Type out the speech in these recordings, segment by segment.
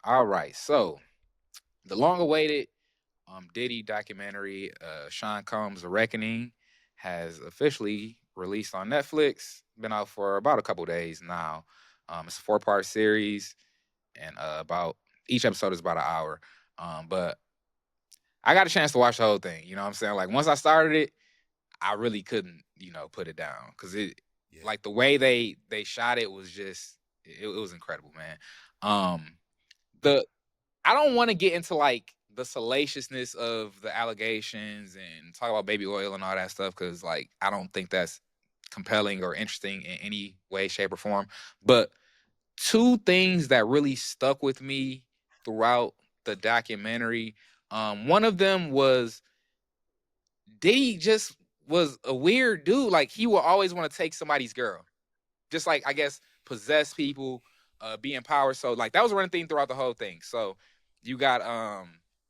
All right. So the long-awaited Diddy documentary, Sean Combs: The Reckoning, has officially released on Netflix. Been out for about a couple days now. It's a four-part series, and about each episode is about an hour. But I got a chance to watch the whole thing. You know what I'm saying? Like once I started it, I really couldn't, put it down because Yeah. like the way they shot it was just it was incredible, man. Um, the I don't want to get into like the salaciousness of the allegations and talk about baby oil and all that stuff because like I don't think that's compelling or interesting in any way, shape, or form. But two things that really stuck with me throughout the documentary. One of them was Diddy just was a weird dude. Like he will always want to take somebody's girl, just like I guess possess people, be in power. So like that was a running theme throughout the whole thing. So you got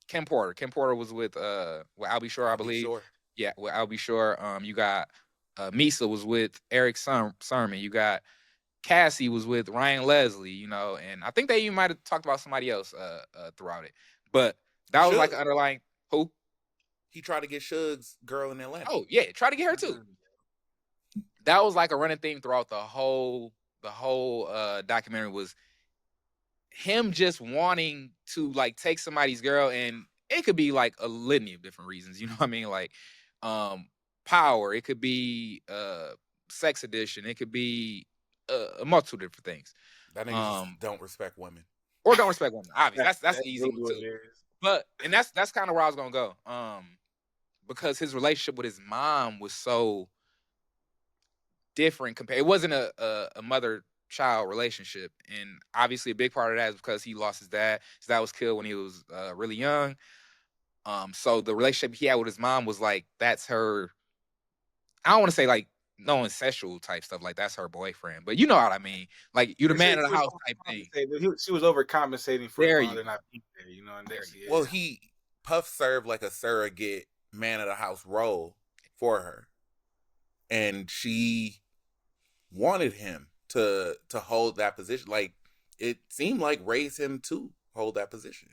Kim Porter. Kim Porter was with I'll Be Sure, I I'll be believe. sure. Yeah, with I'll Be Sure. You got Misa was with Eric Sermon. You got Cassie was with Ryan Leslie, and I think they even might have talked about somebody else throughout it. But that was like Suge. an underlying who? He tried to get Suge's girl in Atlanta. Oh yeah, try to get her too. Mm. That was like a running theme throughout the whole documentary was him just wanting to like take somebody's girl, and it could be like a litany of different reasons, you know what I mean? Like um power, it could be sex addiction, it could be a multitude of different things. That nigga just Um don't respect women. or don't respect women. Obviously, that's That's the easy really one what too. it is. But and that's kind of where I was gonna go. Because his relationship with his mom was so different compared. It wasn't a mother child relationship, and obviously a big part of that is because he lost his dad. His dad was killed when he was really young. So the relationship he had with his mom was like that's her. I don't want to say like no incestual type stuff, like that's her boyfriend, but you know what I mean. Like you're the They say man of the she was house type thing. overcompensating. She was overcompensating for the There you father go. not being there, and There that's you Well, yeah. Puff served like a surrogate man of the house role for her, and she wanted him to hold that position. Like it seemed like raised him to hold that position.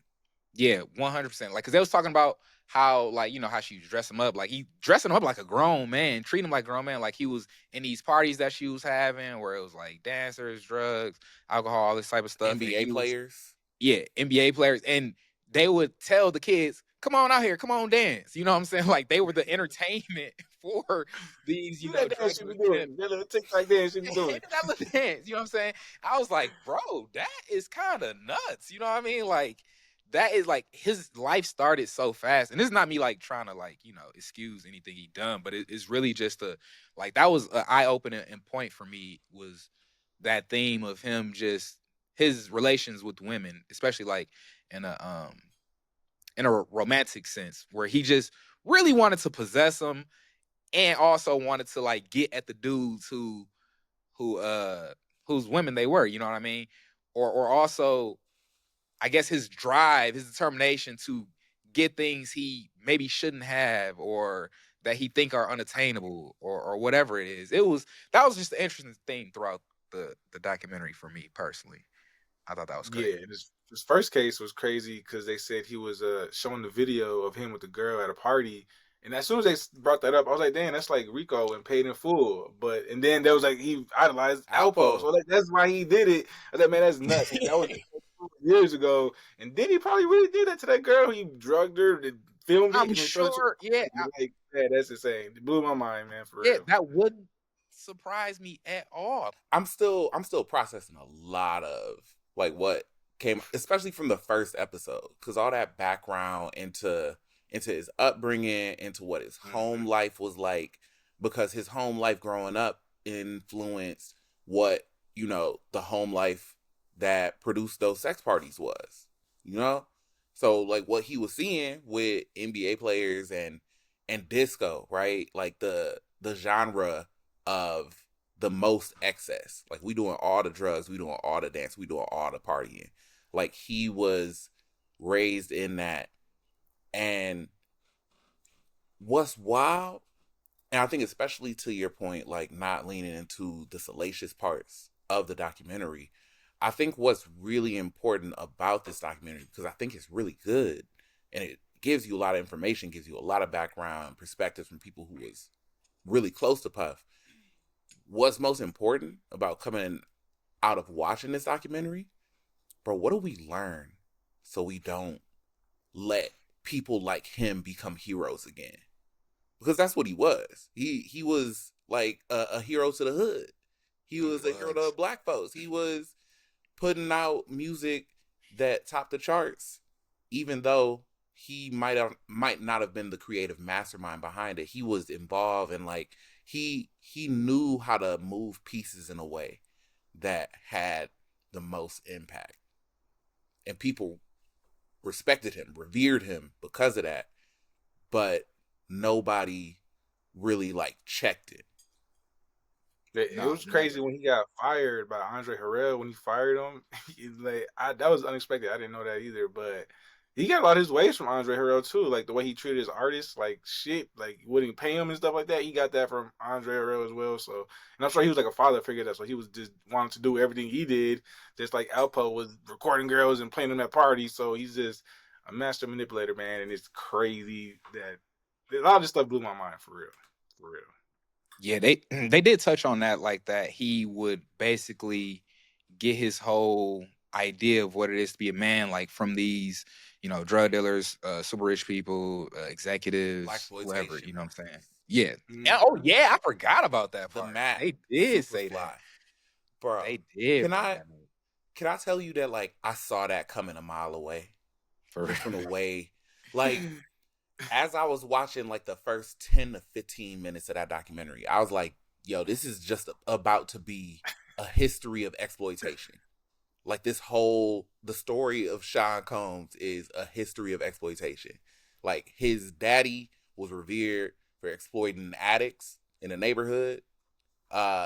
Yeah, 100%. Like, cause they was talking about how, like, how she would dress him up. Like, he dressing him up like a grown man, treating him like a grown man. Like, he was in these parties that she was having where it was like dancers, drugs, alcohol, all this type of stuff. And NBA he was, players. yeah, NBA players. And they would tell the kids, come on out here, come on dance. You know what I'm saying? Like, they were the entertainment for these, Do that dance drug she be dealing doing. pimps. That little TikTok dance she be They doing. did that little dance. You know what I'm saying? I was like, bro, that is kind of nuts. You know what I mean? Like, that is like his life started so fast. And this is not me like trying to like, excuse anything he done, but it's really just a like that was an eye-opening and point for me was that theme of him just his relations with women, especially like in a romantic sense, where he just really wanted to possess them and also wanted to like get at the dudes who whose women they were, you know what I mean? Or also I guess his drive, his determination to get things he maybe shouldn't have or that he think are unattainable or whatever it is. That was just the interesting thing throughout the documentary for me personally. I thought that was great. Yeah, this first case was crazy because they said he was showing the video of him with the girl at a party, and as soon as they brought that up, I was like, "Damn, that's like Rico and paid in full." And then there was like he idolized Alpo, so Alpo. like that's why he did it. I was like, "Man, that's nuts." That was years ago, and then he probably really did that to that girl. He drugged her, and filmed it, I'm and then showed it to sure, yeah, her. Like, yeah, that's insane. It blew my mind, man, for yeah, real. that wouldn't surprise me at all. I'm still processing a lot of like what came, especially from the first episode, because all that background into his upbringing, into what his home Mhm. life was like, because his home life growing up influenced what the home life that produced those sex parties was, you know. So like what he was seeing with NBA players and disco, right? Like the genre of the most excess. Like we doing all the drugs, we doing all the dance, we doing all the partying. Like he was raised in that. And what's wild, and I think especially to your point, like not leaning into the salacious parts of the documentary, I think what's really important about this documentary, because I think it's really good and it gives you a lot of information, gives you a lot of background perspectives from people who was really close to Puff. What's most important about coming out of watching this documentary, bro, what do we learn so we don't let people like him become heroes again? Because that's what he was. He was like a hero to the hood. He was a hero to black folks. He was putting out music that topped the charts, even though he might not have been the creative mastermind behind it. He was involved and like he knew how to move pieces in a way that had the most impact. And people respected him, revered him because of that. But nobody really like checked it. It was crazy when he got fired by Andre Harrell. When he fired him, that was unexpected. I didn't know that either. But he got a lot of his ways from Andre Harrell too. Like the way he treated his artists, like shit, like wouldn't pay him and stuff like that. He got that from Andre Harrell as well. So, and I'm sure he was like a father figure. That's why he was just wanting to do everything he did. Just like Alpo was recording girls and playing them at parties. So he's just a master manipulator, man. And it's crazy that a lot of this stuff blew my mind for real, for real. Yeah, they did touch on that, like that he would basically get his whole idea of what it is to be a man, like from these, drug dealers, super rich people, executives, whoever. You know what I'm saying? Yeah. Oh yeah, I forgot about that The part. Mac, They did say Superfly. that. Bro, They did. can bring I that up. can I tell you that like I saw that coming a mile away? For Just from the real. way, like as I was watching like the first 10 to 15 minutes of that documentary, I was like, yo, this is just about to be a history of exploitation. Like the story of Sean Combs is a history of exploitation. Like his daddy was revered for exploiting addicts in the neighborhood.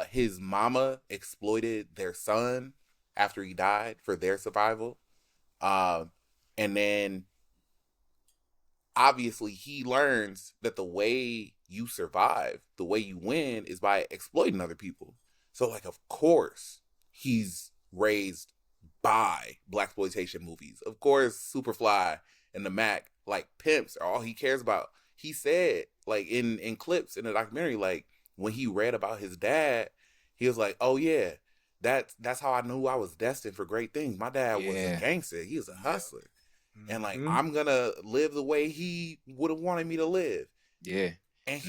His mama exploited their son after he died for their survival. Um, and then obviously he learns that the way you survive, the way you win is by exploiting other people. So like of course he's raised by blaxploitation movies. Of course Superfly and the Mac like pimps are all he cares about. He said like in clips in the documentary, like when he read about his dad, he was like, "Oh yeah, that's how I knew I was destined for great things. My dad was a Yeah. gangster. He was a hustler." And like Mhm. I'm gonna live the way he would have wanted me to live, Yeah. and And he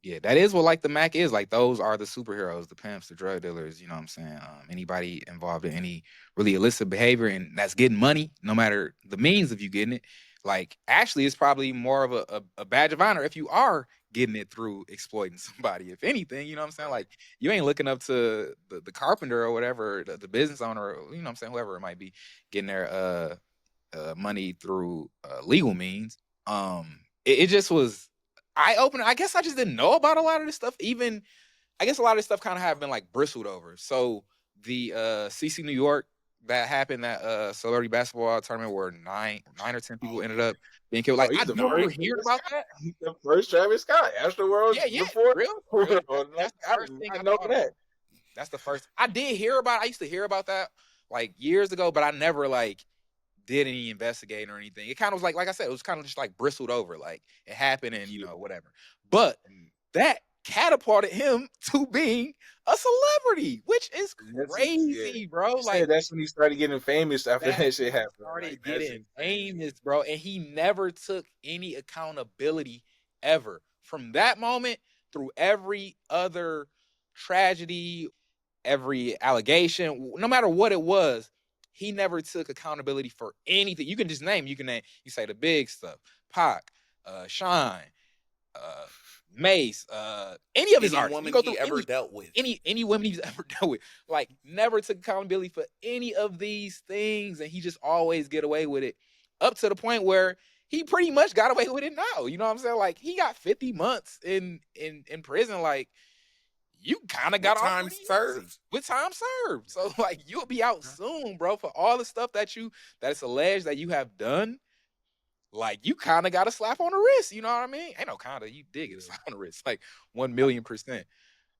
did. that is what like the Mac is. Like those are the superheroes, the pimps, the drug dealers, you know what I'm saying? Anybody involved in any really illicit behavior and that's getting money, no matter the means of you getting it. Like actually it's probably more of a badge of honor if you are getting it through exploiting somebody. If anything, you know what I'm saying? Like you ain't looking up to the carpenter or whatever, the business owner, or, you know what I'm saying, whoever it might be, getting their money through legal means. It just was eye opening. I guess I just didn't know about a lot of this stuff. Even I guess a lot of this stuff kind of have been like bristled over. So the CC New York that happened, that celebrity basketball tournament where nine or 10 people ended up being killed. Oh, Like he's I the never first heard Travis about Scott. that. He's the first Travis Scott. Yeah, Astroworld yeah, before real, the real. world. That's the I first did thing not I know thought that. about. That's the first. I did hear about. I used to hear about that like years ago, but I never like did any investigating or anything. It kind of was like I said, it was kind of just like bristled over, like it happened and Yeah. whatever. But that catapulted him to being a celebrity, which is Yeah. crazy, bro. He Like said that's when he started getting famous after that's that when shit he happened. Like started that's getting insane. famous, bro. And he never took any accountability ever. From that moment through every other tragedy, every allegation, no matter what it was, he never took accountability for anything. You can just name, you say the big stuff, Pac, Shine, uh, Mace, any of his Any artists. You woman go through he ever dealt with. any women he's ever dealt with, like never took accountability for any of these things, and he just always get away with it, up to the point where he pretty much got away with it now. You know what I'm saying? Like he got 50 months in prison. Like you kind of With got off time pretty easy served. with time served. So like you'll be out soon, bro, for all the stuff that's alleged that you have done. Like you kind of got a slap on the wrist. You know what I mean? Ain't no kind of, you did get a Yeah. slap on the wrist, like 1,000,000%.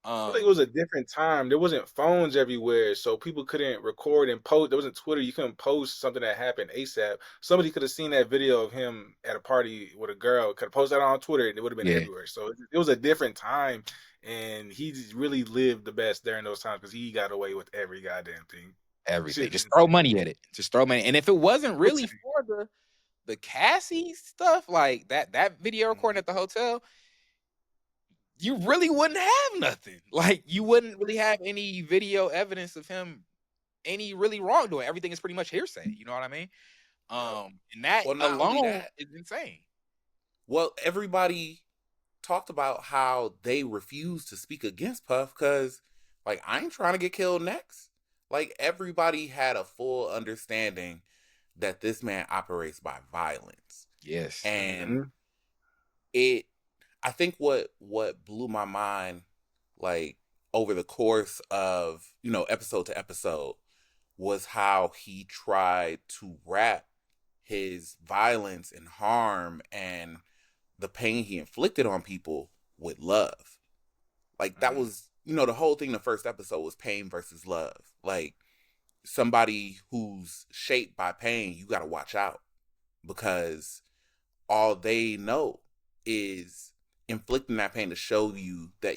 I feel like it was a different time. There wasn't phones everywhere, so people couldn't record and post. There wasn't Twitter. You couldn't post something that happened ASAP. Somebody could have seen that video of him at a party with a girl, could have posted that on Twitter, and it would have been Yeah, everywhere. So it was a different time, and he just really lived the best during those times because he got away with every goddamn thing. everything. Shit, Just throw insane. money at it. Just throw money. And if it wasn't really Insane. for the Cassie stuff, like that video recording at the hotel, you really wouldn't have nothing. Like you wouldn't really have any video evidence of him any really wrongdoing. Everything is pretty much hearsay. You know what I mean? Yep. And that Well, not only alone that, is insane. well, everybody talked about how they refused to speak against Puff because, like, I ain't trying to get killed next. Like, everybody had a full understanding that this man operates by violence. Yes. And it, I think what blew my mind, like, over the course of, episode to episode, was how he tried to wrap his violence and harm and the pain he inflicted on people with love. Like that was, the whole thing. The first episode was pain versus love. Like somebody who's shaped by pain, you got to watch out because all they know is inflicting that pain to show you that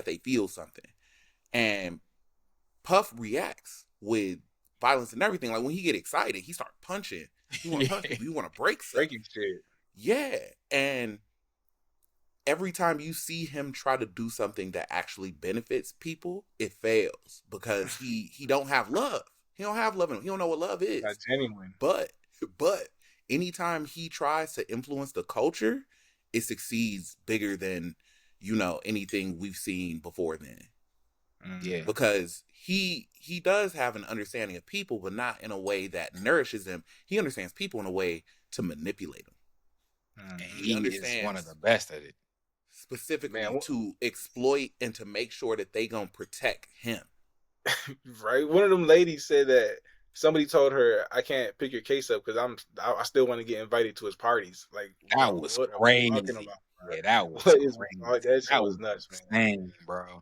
they feel something. And Puff reacts with violence and everything. Like when he get excited, he start punching. He want to punch people. You want to break stuff. Breaking shit. Yeah. And every time you see him try to do something that actually benefits people, it fails because he don't have love. He don't have love in him. He don't know what love is. Not genuine. But anytime he tries to influence the culture, it succeeds bigger than, anything we've seen before then. Yeah. Because he does have an understanding of people, but not in a way that nourishes them. He understands people in a way to manipulate them. And he is one of the best at it. Specifically to exploit and to make sure that they gonna protect him. Right? One of them ladies said that somebody told her, "I can't pick your case up because I still want to get invited to his parties." Like that was crazy. Yeah, that was crazy. That shit was nuts, man. Insane, bro.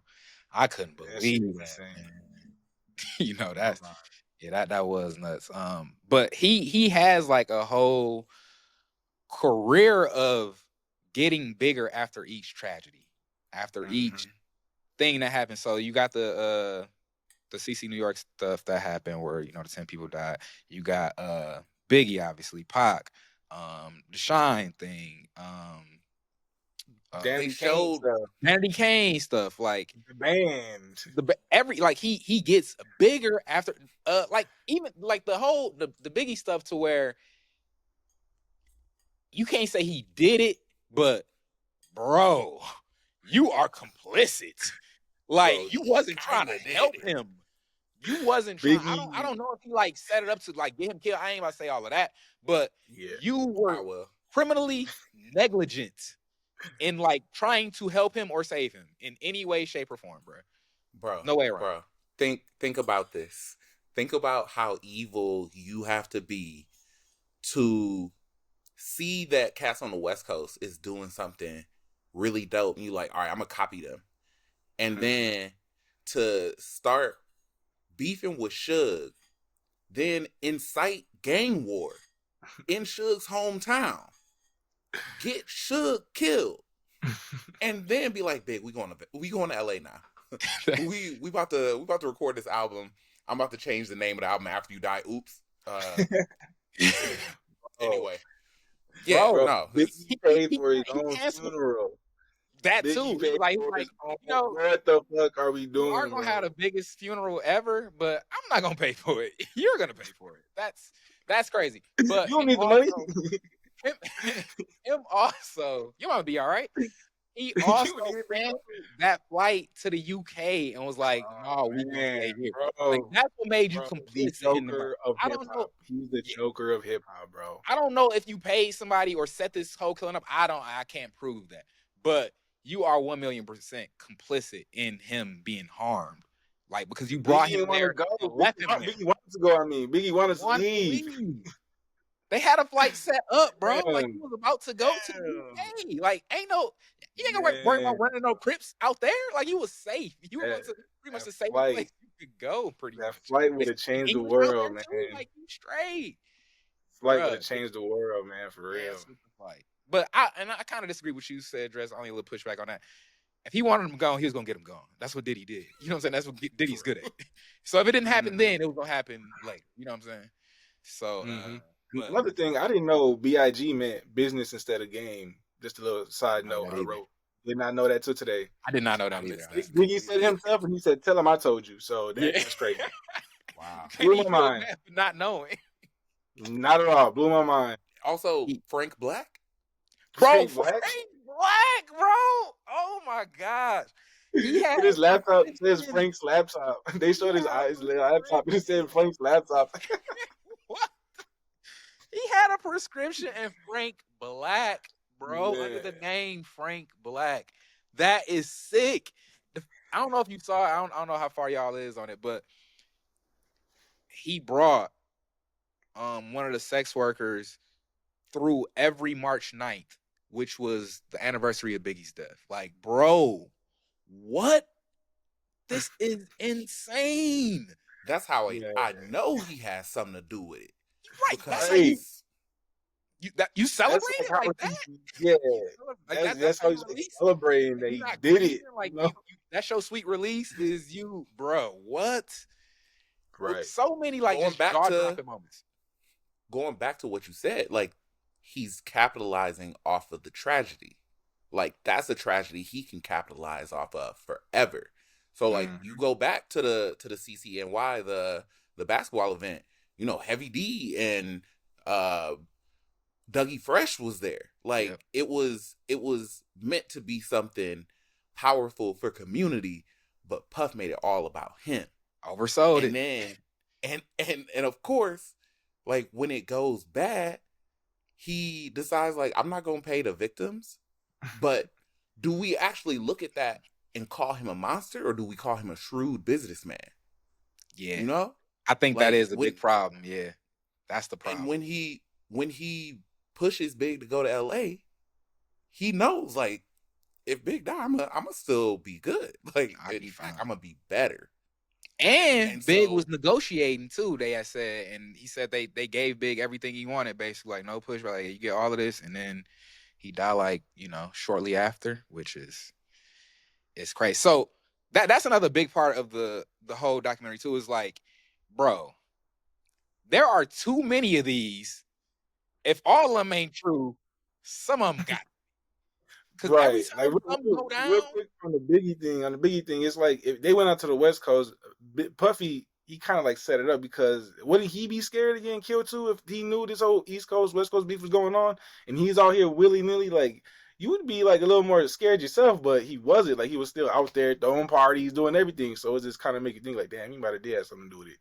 I couldn't believe that. That was nuts. But he has like a whole career of getting bigger after each tragedy, after each thing that happened. So you got the CC New York stuff that happened where the 10 people died. You got Biggie, obviously, Pac, the Shine thing, Danny Kane stuff, like the band, he gets bigger after like even like the whole the Biggie stuff to where you can't say he did it, but bro, you are complicit. Like bro, you wasn't trying to help him. You wasn't trying. I don't know if he like set it up to like get him killed. I ain't about to say all of that, but you were criminally negligent in like trying to help him or save him in any way, shape, or form, bro. No way around. Bro, think about this. Think about how evil you have to be to see that cats on the West Coast is doing something really dope, and you like, all right, I'm gonna copy them, and then to start beefing with Suge, then incite gang war in Suge's hometown, get Suge killed, and then be like, "Big, we going to LA now. we about to record this album. I'm about to change the name of the album after you die. Oops." Anyway, yeah, bro, no, he paid for his own funeral. That too. Like, what the fuck are we doing? You are gonna have the biggest funeral ever, but I'm not gonna pay for it. You're gonna pay for it. That's crazy. But you don't need the money. Him also, you might be all right. He also ran that flight to the UK and was like, "No, we can stay here." Like, that's what made you complicit in the I don't know. He's the Joker of hip hop, bro. I don't know if you paid somebody or set this whole killing up. I can't prove that, but you are 1,000,000% complicit in him being harmed. Like, because you brought him there. Biggie wanted to go. Biggie wanted to leave. They had a flight set up, bro. Like, he was about to go to the UK. Like, You ain't gonna worry Man, about running no Crips out there. Like you was safe. You that, went to pretty much that the safest flight, place you could go, pretty that much. flight They would have speak changed the English out there world, too. man. Like you straight, Flight would bruh. have changed the world, man, for Yeah, real. super flight. But I kind of disagree with you said, Dress. Only a little pushback on that. If he wanted him gone, he was gonna get him gone. That's what Diddy did. You know what I'm saying? That's what Diddy's good at. So if it didn't happen Hmm. then, it was gonna happen later. You know what I'm saying? So, Hmm. but Another thing, I didn't know BIG meant business instead of game. Just a little I side didn't know note that I either. wrote. Did not know that till today. I did not know I that either. missed that Honestly. Biggie said it completely. himself, and he said, "Tell him I told you." So Yeah, that's crazy. Wow. you can't Blew even my feel mind. bad for not knowing. Not at all. Blew my mind. Also, Frank Black. Bro, Frank Frank Black. Black, bro. Oh my gosh. He had And his a laptop says prescription. Frank's laptop. They He showed his had a eyes, laptop, and it said prescription. Frank's laptop. What? He had a prescription and Frank Black, bro, under Man, the name Frank Black. That is sick. I don't know if you saw it. I don't know how far y'all is on it, but he brought one of the sex workers through every March 9th, which was the anniversary of Biggie's death. Like, bro, what? This is insane. That's how yeah, I know he has something to do with it Right. That's how right. you celebrate That's like it how like that? yeah. Like that's That's how how you he's like release it. celebrating Like that you're he not did it. grieving. Like You know, that's your sweet release is you, bro. What? right? So many like going just back jaw to dropping moments. what you said, like he's capitalizing off of the tragedy. Like that's a tragedy he can capitalize off of forever. So like Mm, you go back to the CCNY, the basketball event, Heavy D and uh Dougie Fresh was there. Yep. Like it was meant to be something powerful for community, but Puff made it all about him. Oversold And it. then and of course, like when it goes bad, he decides like I'm not gonna pay the victims. But do we actually look at that and call him a monster, or do we call him a shrewd businessman? Yeah. You know, I think that like is a big problem. Yeah. That's the and problem. when he pushes Big to go to L.A., he knows like if Big die, I'ma still be good. Like I'd in be fact, fine. I'm gonna be better. And And Big was so negotiating too, they had said, and he said they gave Big everything he wanted, basically, like no pushback, like you get all of this, and then he died like, shortly after, which is it's crazy. So that's another big part of the whole documentary too, is like, bro, there are too many of these. If all of them ain't true, some of them got because every right. Like time something go real down, quick on the Biggie thing. On the Biggie thing, it's like if they went out to the West Coast, Puffy he kind of like set it up because wouldn't he be scared of getting killed too if he knew this whole East Coast West Coast beef was going on and he's out here willy nilly like. You would be like a little more scared yourself, but he wasn't. Like he was still out there throwing parties, doing everything. So it just kind of make you think like, damn, he might have did have something to do with it.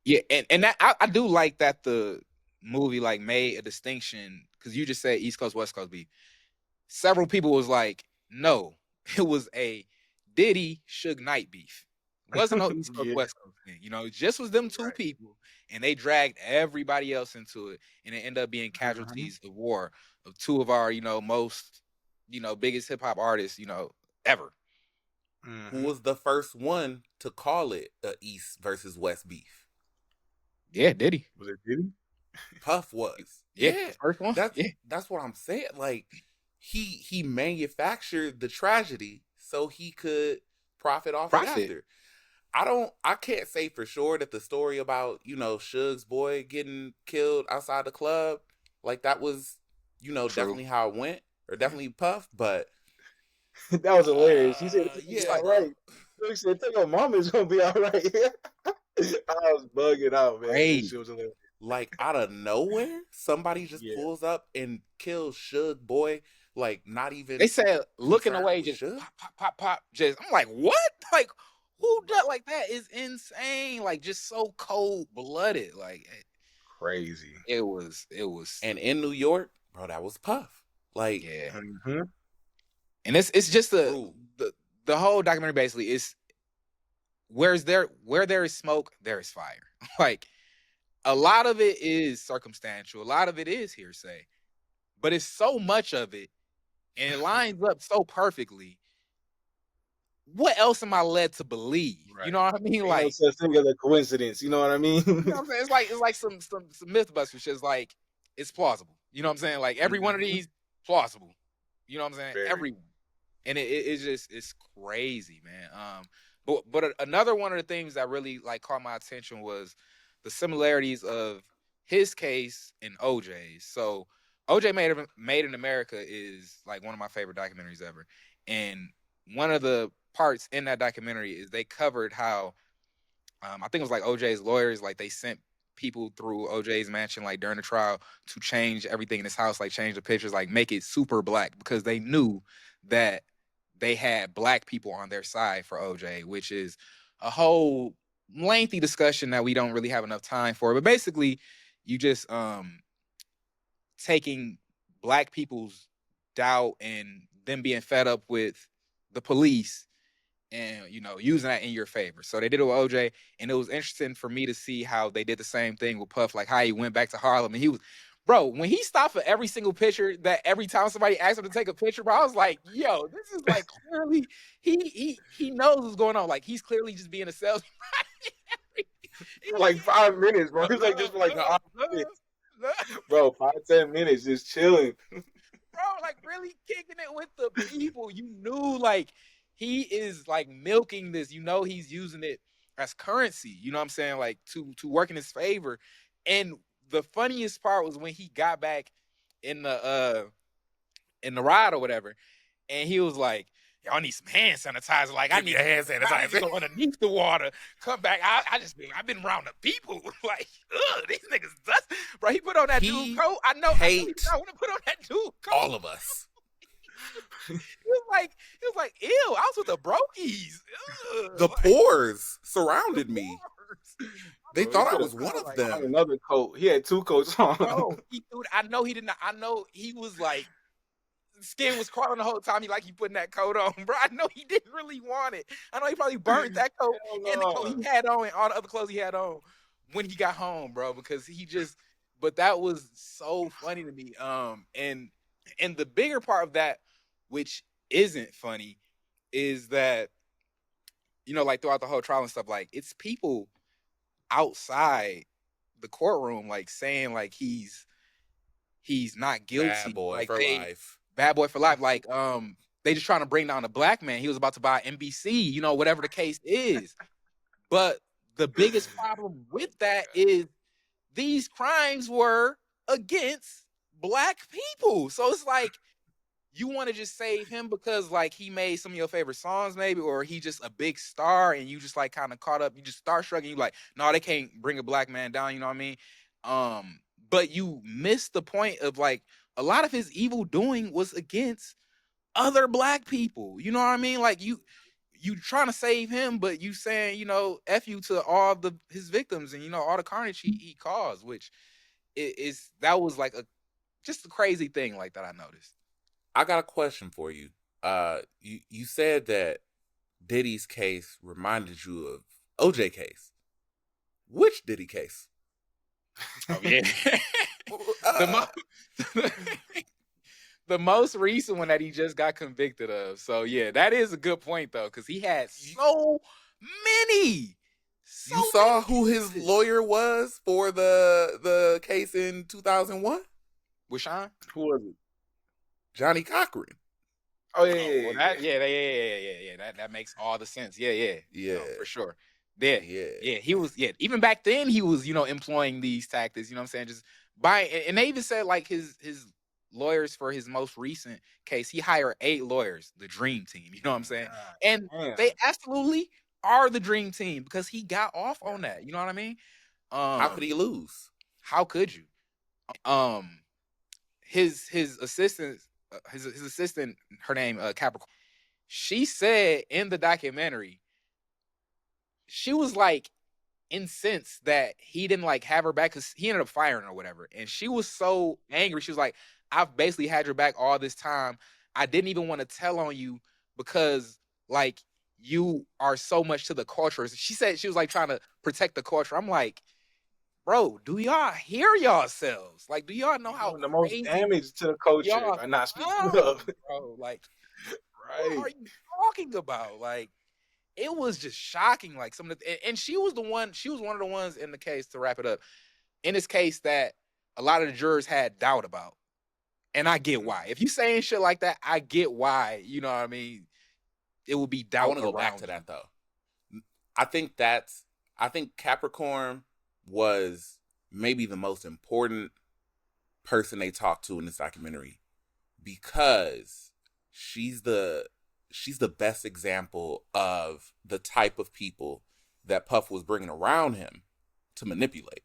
yeah, and that I do like that the movie like made a distinction because you just said East Coast West Coast beef. Several people was like, no, it was a Diddy Suge Knight beef. It wasn't no East Coast Yeah, West Coast thing. It just was them two right. people, and they dragged everybody else into it, and it ended up being Hmm. casualties of war of two of our most biggest hip hop artists ever. who Hmm. was the first one to call it a East versus West beef? Yeah, Diddy. Was it Diddy? Puff was. Yeah, Yeah. the first one. That's Yeah, that's what I'm saying. Like he manufactured the tragedy so he could profit off it profit. after. I can't say for sure that the story about, Suge's boy getting killed outside the club, like that was, True. definitely how it went, or definitely Puff, but That was hilarious. He said it's gonna be yeah, all bro. right. He said, "Tell your mama it's gonna be all right." I was bugging out, man. That Crazy. shit was hilarious. Like out of nowhere, somebody just Yeah. pulls up and kills Suge boy, like not They even said looking concerned away, with just Suge. pop, pop, pop, pop. Just I'm like, what? Like, who does like that? Is insane. Like, just so cold blooded. Like, Crazy. it was. And in New York, bro, that was Puff. Like, Yeah. Hmm. And it's just true. the whole documentary basically is where there is smoke, there is fire. Like, a lot of it is circumstantial. A lot of it is hearsay, but it's so much of it and it lines up so perfectly. What else am I led to believe? You Right. know what I mean? Ain't no Like, such thing as a coincidence. You know what I mean? you know what I'm saying? It's like some MythBusters shit. It's like it's plausible. You know what I'm saying? Like every one of Mhm. these plausible. You know what I'm saying? Very. Every and it's just it's crazy, man. But another one of the things that really like caught my attention was the similarities of his case and OJ's. So OJ Made in America is like one of my favorite documentaries ever, and one of the parts in that documentary is they covered how I think it was like OJ's lawyers, like they sent people through OJ's mansion, like during the trial, to change everything in his house, like change the pictures, like make it super black because they knew that they had black people on their side for OJ, which is a whole lengthy discussion that we don't really have enough time for. But basically, you just taking black people's doubt and them being fed up with the police and using that in your favor. So they did it with OJ, and it was interesting for me to see how they did the same thing with Puff, like how he went back to Harlem and he was, bro, when he stopped for every single picture, that every time somebody asked him to take a picture, bro, I was like, yo, this is like clearly he knows what's going on. Like he's clearly just being a salesman. For like 5 minutes, bro. It's like just for like 5 minutes. Bro, 5, 10 minutes just chilling. Bro, like really kicking it with the people. You knew like he is like milking this. He's using it as currency. You know what I'm saying? Like to work in his favor. And the funniest part was when he got back in the ride or whatever, and he was like, "Y'all need some hand sanitizer. Like I Give me need a hand I need to sanitizer. go underneath the water. Come back. I've been around the people. Like, ugh, these niggas dust." Bro, he put on that dude He coat. I know he did hate not want to put on that dude coat. all of us. He was like, ew, I was with the brokies. The Ugh, like pores the surrounded me. wars. They Bro, he thought I could have was one of Like, found them. another coat. He had 2 coats on. bro, he threw. I know he did not. I know he was like skin was crawling the whole time. He putting that coat on, bro. I know he didn't really want it. I know he probably burnt that coat Hell and the coat no. he had on and all the other clothes he had on when he got home, bro. Because he just. But that was so funny to me. And the bigger part of that, which isn't funny, is that like throughout the whole trial and stuff, like it's people outside the courtroom, like saying like he's not Bad guilty. boy Like for they life. bad boy for life. Like they just trying to bring down a black man. He was about to buy NBC, whatever the case is. But the biggest problem Oh with my that god. is these crimes were against black people. So it's like you want to just save him because like he made some of your favorite songs maybe, or he just a big star and you just like kind of caught up, you just start struggling, you like, no, they can't bring a black man down, you know what I mean? But you missed the point of like a lot of his evil doing was against other black people, you know what I mean? Like you trying to save him, but you saying, F you to all the his victims and all the carnage he caused, which is that was like a just a crazy thing like that I noticed. I got a question for you. You said that Diddy's case reminded you of OJ case. Which Diddy case? Oh yeah. the Uh, mo- the most recent one that he just got convicted of. So yeah, that is a good point though, because he had you, many, so you many saw who his cases. lawyer was for the case in 2001? With Sean? Who was it? Johnny Cochran. Oh yeah, Oh, yeah, well, yeah, yeah. That makes all the sense. Yeah, yeah. No, Yeah, for sure. Yeah, yeah. yeah. He was. Yeah, even back then he was. Employing these tactics. You know what I'm saying? Just buying. And they even said like his lawyers for his most recent case, he hired 8 lawyers, the dream team. You know what I'm saying? God And they damn. absolutely are the dream team because he got off on that. You know what I mean? How could he lose? How could you? His assistant, his assistant, her name Capricorn. She said in the documentary, she was like incensed that he didn't like have her back because he ended up firing her or whatever. And she was so angry. She was like, I've basically had your back all this time. I didn't even want to tell on you because like you are so much to the culture. She said she was like trying to protect the culture. I'm like, bro, do y'all hear yourselves? Like, do y'all know You how doing the most crazy damage to the culture y'all by not speaking up. sound, bro? Like, what Right. are you talking about? Like, it was just shocking. Like some of the, and she was one of the ones in the case, to wrap it up, in this case that a lot of the jurors had doubt about. And I get why. If you saying shit like that, I get why. You know what I mean? It would be I doubt want to go back around to you. that though. I think that's I think Capricorn was maybe the most important person they talked to in this documentary because she's the best example of the type of people that Puff was bringing around him to manipulate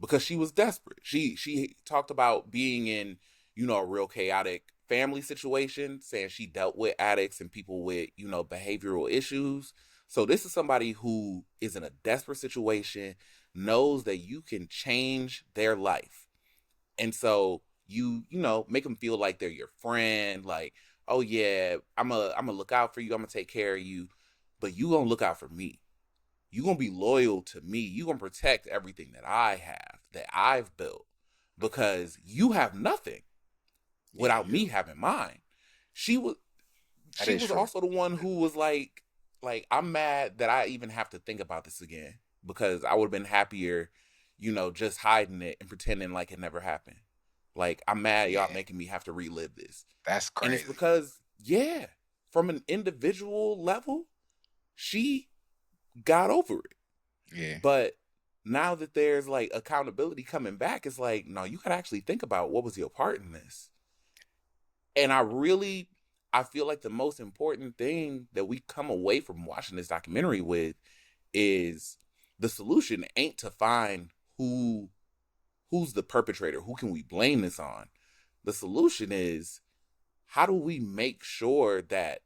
because she was desperate. She talked about being in, a real chaotic family situation, saying she dealt with addicts and people with, behavioral issues. So this is somebody who is in a desperate situation, knows that you can change their life. And so make them feel like they're your friend, like, oh yeah, I'm a look out for you, I'm gonna take care of you, but you gonna look out for me. You gonna be loyal to me. You gonna protect everything that I have, that I've built, because you have nothing without me having mine. She was she was true. also the one who was like, I'm mad that I even have to think about this again because I would have been happier, just hiding it and pretending like it never happened. Like, I'm mad y'all making me have to relive this. That's crazy. And it's because, from an individual level, she got over it. Yeah. But now that there's like accountability coming back, it's like, no, you gotta actually think about what was your part in this. And I feel like the most important thing that we come away from watching this documentary with is the solution ain't to find who's the perpetrator, who can we blame this on. The solution is, how do we make sure that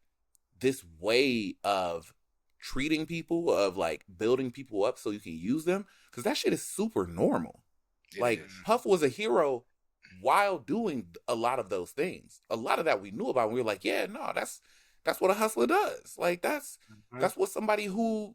this way of treating people, of like building people up so you can use them, because that shit is super normal. Like, Puff was a hero while doing a lot of those things. A lot of that we knew about, and we were like, yeah, no, that's what a hustler does. Like, that's what somebody who,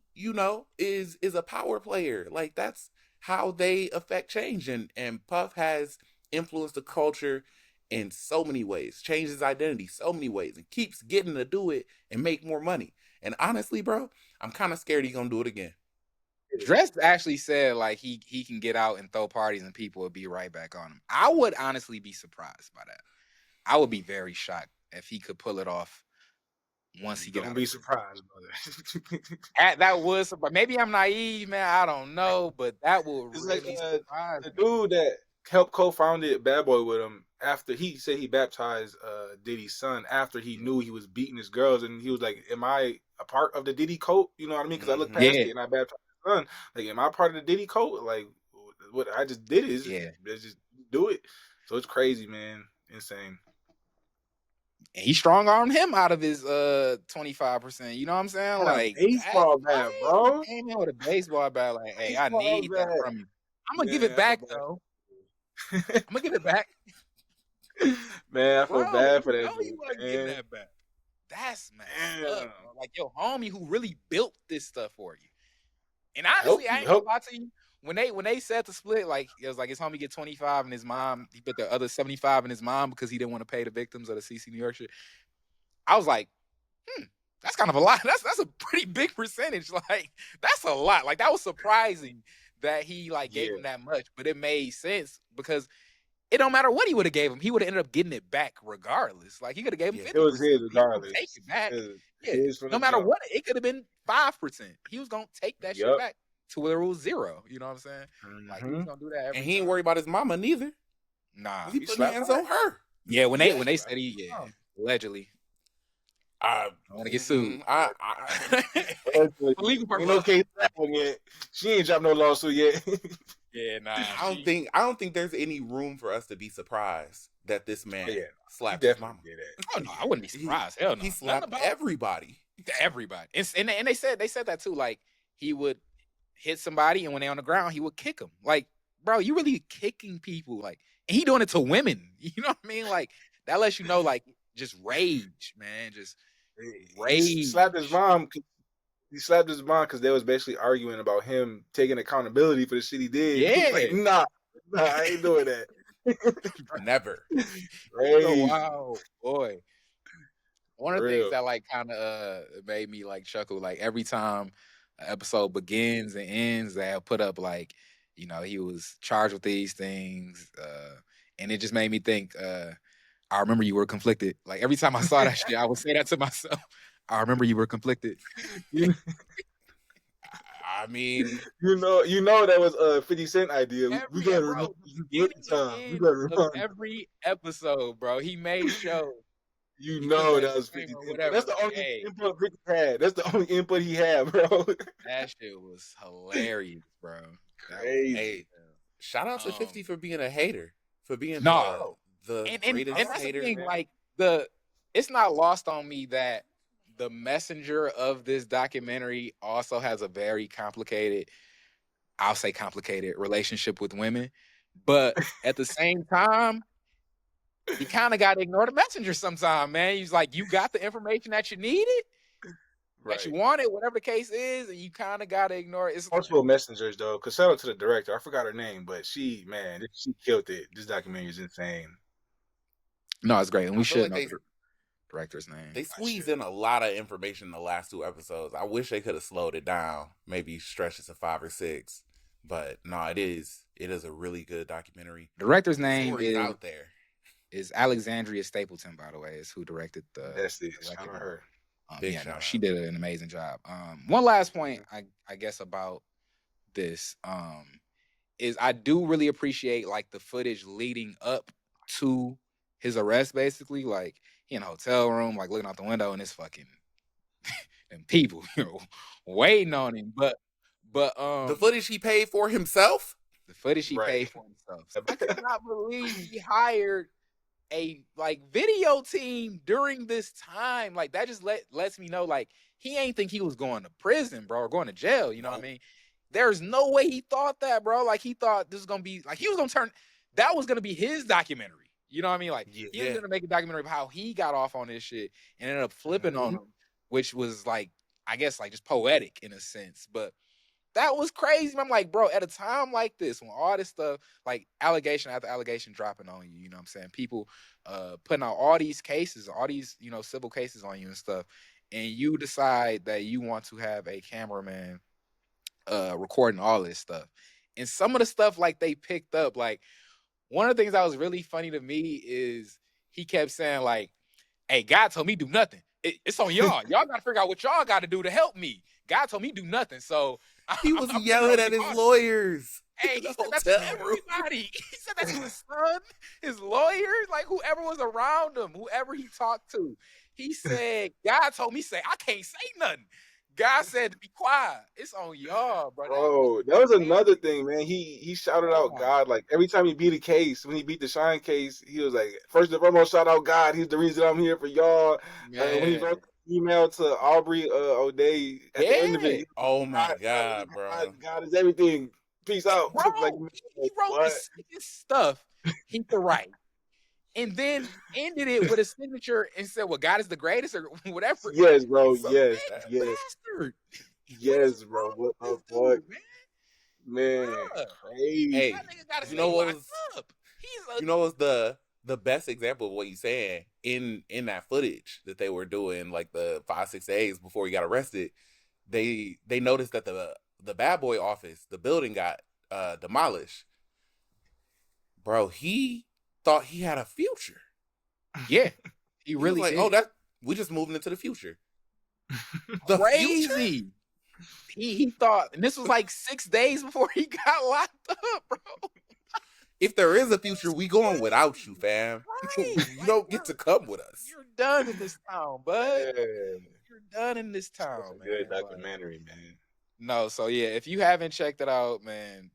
is a power player. Like, that's how they affect change. And Puff has influenced the culture in so many ways, changed his identity so many ways, and keeps getting to do it and make more money. And honestly, bro, I'm kind of scared he's gonna do it again. Dress actually said like he can get out and throw parties and people would be right back on him. I would honestly be surprised by that. I would be very shocked if he could pull it off once he get out. Don't be surprised, brother. That was, maybe I'm naive, man. I don't know, but that would It's really like surprise the me. dude that helped co-founded Bad Boy with him after he said he baptized Diddy's son after he knew he was beating his girls, and he was like, "Am I a part of the Diddy cult?" You know what I mean? Because I looked past it and I baptized his son. Like, am I part of the Diddy cult? Like, what I just did is just do it. So it's crazy, man. Insane. And he strong armed him out of his 25%. You know what I'm saying? And Like, a baseball bat, bro. Came in with a baseball bat. Like, hey, I need that from you. I'm gonna give it back though. I'm gonna give it back. Man, I feel bad for that dude. You wasn't getting that back. That's messed up, bro. Like, your homie who really built this stuff for you. And honestly, I ain't gonna lie to you. When they said to split, like, it was like his homie get 25 and his mom, he put the other 75 in his mom because he didn't want to pay the victims of the CC New York shit. I was like, that's kind of a lot. That's a pretty big percentage. Like, that's a lot. Like, that was surprising that he like gave him that much, but it made sense because it don't matter what he would have gave him. He would have ended up getting it back regardless. Like, he could have gave him 50%. It was his regardless. Take it back. No matter what, it could have been 5%. He was gonna take that shit back to where it was 0. You know what I'm saying? Like, he was gonna do that every and he ain't worried about his mama neither. Nah, he put hands on her. Yeah, when they said allegedly. I want to get sued. Legal purpose. No case yet. She ain't dropped no lawsuit yet. Yeah, nah. I don't think there's any room for us to be surprised that this man slapped his mama. Oh no, I wouldn't be surprised. Hell no. He slapped everybody. Everybody. And they said that too. Like, he would hit somebody, and when they're on the ground, he would kick them. Like, bro, you really kicking people? Like, and he doing it to women. You know what I mean? Like, that lets you know, like, just rage, man. Just rage. He slapped his mom. he slapped his mom because they was basically arguing about him taking accountability for the shit he did. He was like, Yeah. nah, I ain't doing that. Never. He's a Crazy. wild boy. One of For the things real. that like kind of made me like chuckle, like every time an episode begins and ends, they'll put up like, he was charged with these things, and it just made me think. I remember you were conflicted. Like every time I saw that shit, I would say that to myself. I remember you were conflicted. You, I mean, you know that was a 50 Cent idea. We Every gotta remind bro, the you good beginning and time. We end gotta of remind you. every episode, bro, he made sure You he put know that that was disclaimer 50's or input. whatever. That's the Like, only hey, input 50 had. That's the only input he had, bro. that shit was hilarious, bro. That was Crazy. hey, shout out to um 50 for being a hater, for being no. the And greatest that's the hater. thing, like it's not lost on me that the messenger of this documentary also has a very complicated, I'll say complicated relationship with women. But at the same time, you kind of got to ignore the messenger sometime, man. He's like, you got the information that you needed, that you Right. wanted, whatever the case is, and you kind of got to ignore it. It's Multiple messengers though, because shout out to the director. I forgot her name, but she killed it. This documentary is insane. no, it's great, and we I feel should like know the director's name. they I squeezed should. in a lot of information in the last 2 episodes. I wish they could have slowed it down, maybe stretched it to 5 or 6. But no, it is a really good documentary. Director's The name story's out there. is Alexandria Stapleton, by the way, is who directed That's it. the Shout out documentary. her. Big Yeah, no, shout she out. did an amazing job. One last point, I guess about this, is I do really appreciate like the footage leading up to his arrest. Basically, like he in a hotel room, like looking out the window, and it's fucking and people, waiting on him. But The footage he paid for himself? the footage he Right. paid for himself. I could not believe he hired a like video team during this time. Like that just lets me know like he ain't think he was going to prison, bro, or going to jail. You know what I Nope. mean? There's no way he thought that, bro. Like he thought this was gonna be like he was gonna turn that was gonna be his documentary. You know what I mean? Like he was Yeah. gonna make a documentary of how he got off on this shit and ended up flipping on Mhm. him, which was like I guess like just poetic in a sense. But that was crazy. I'm like, bro, at a time like this, when all this stuff, like allegation after allegation dropping on you, you know what I'm saying? People putting out all these cases, all these, civil cases on you and stuff, and you decide that you want to have a cameraman recording all this stuff. And some of the stuff like they picked up, like one of the things that was really funny to me is he kept saying, like, hey, God told me do nothing. It's on y'all. Y'all got to figure out what y'all got to do to help me. God told me do nothing. So He I'm was putting it on yelling at his y'all. lawyers Hey, in he the said that to hotel room. everybody. He said that to his son, his lawyers, like whoever was around him, whoever he talked to. He said, God told me say, I can't say nothing. God said to be quiet. It's on y'all, bro. That was Bro, that was another hilarious. thing, man. He shouted Oh out my God like every time he beat a case. When he beat the Shine case, he was like, first and foremost, shout out God. He's the reason I'm here for y'all. When he man. wrote the email to Aubrey O'Day at the end of it, Yeah. he was Oh like, my God, bro. God is everything. Peace out. Like, Bro, he wrote the what? sickest stuff he could write. And then ended it with a signature and said, well, God is the greatest or whatever. Yes, bro. Something Yes, like that. You yes, bastard. What is yes, bro. wrong What with the this fuck, dude, man? man? Bruh. Crazy. Hey, That nigga gotta you know stay what locked was up. He's a you know what's the best example of what you're saying in that footage that they were doing like the 5 6 days before he got arrested. They noticed that the bad boy office, the building got demolished. Bro, he thought he had a future. yeah. He He was really like, "Oh, did. that we just moving into the future." The future? Crazy. He thought, and this was like 6 days before he got locked up, bro. If there is a future, we going without you, fam. Right. You Like, don't get to come with us. you're done in this town, bud. Man, You're done in this that's a town, good man. Like, documentary, man. no, so yeah, if you haven't checked it out, man,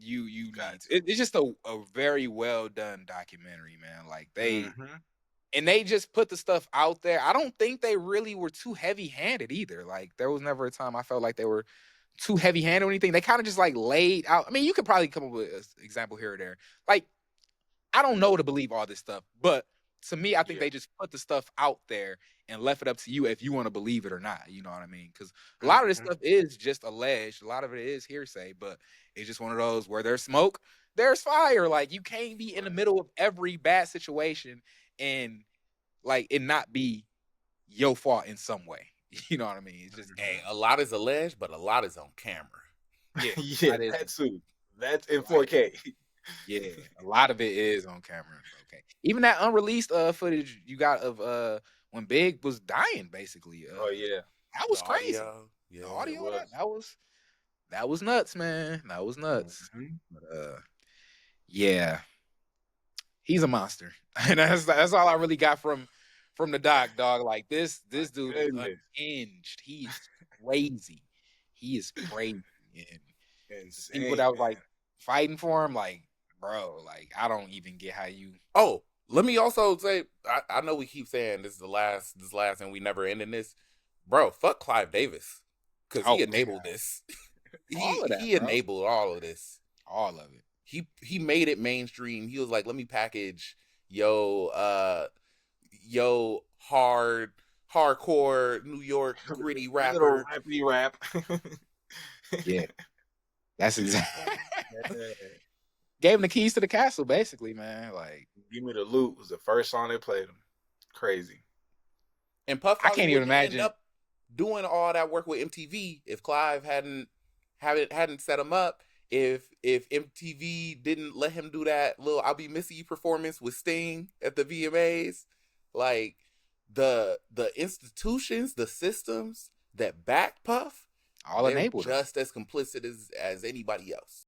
you Got need to. It's just a very well done documentary, man. Like Mm-hmm. they just put the stuff out there. I don't think they really were too heavy handed either. Like there was never a time I felt like they were too heavy handed or anything. They kind of just like laid out. I mean, you could probably come up with an example here or there. Like I don't know to believe all this stuff, but to me, I think Yeah. they just put the stuff out there and left it up to you if you want to believe it or not. You know what I mean? Because a lot of this Hmm. stuff is just alleged. A lot of it is hearsay, but it's just one of those where there's smoke, there's fire. Like you can't be in the Right. middle of every bad situation and like it not be your fault in some way. You know what I mean? It's just Hey, a lot is alleged, but a lot is on camera. yeah, Yeah, that is that too. That's in right. 4K. Yeah, a lot of it is on camera. Okay, even that unreleased footage you got of when Big was dying, basically. Oh yeah, That The was crazy. audio, The yeah. it audio of was. that was nuts, man. That was nuts. Mhm. But yeah, he's a monster, and that's all I really got from the doc, dog. Like My this dude is goodness, unhinged. He's crazy. He is crazy, and the people insane, that was like man. fighting for him, like bro, like I don't even get how you. Oh, let me also say, I know we keep saying this is the last, and we never ending this, bro. Fuck Clive Davis, because he Oh, enabled this. all of that, He bro. enabled all of this. All of it. He made it mainstream. He was like, let me package yo yo hardcore New York gritty Little rapper. rappy rap. Yeah, that's exactly. Yeah. Gave him the keys to the castle, basically, man. Like Give Me the Loot was the first song they played him. Crazy. And Puff I probably can't even wouldn't end imagine. up doing all that work with MTV if Clive hadn't set him up. If MTV didn't let him do that little "I'll Be Missing You" performance with Sting at the VMAs, like the institutions, the systems that back Puff, All they're enabled him. just as complicit as anybody else.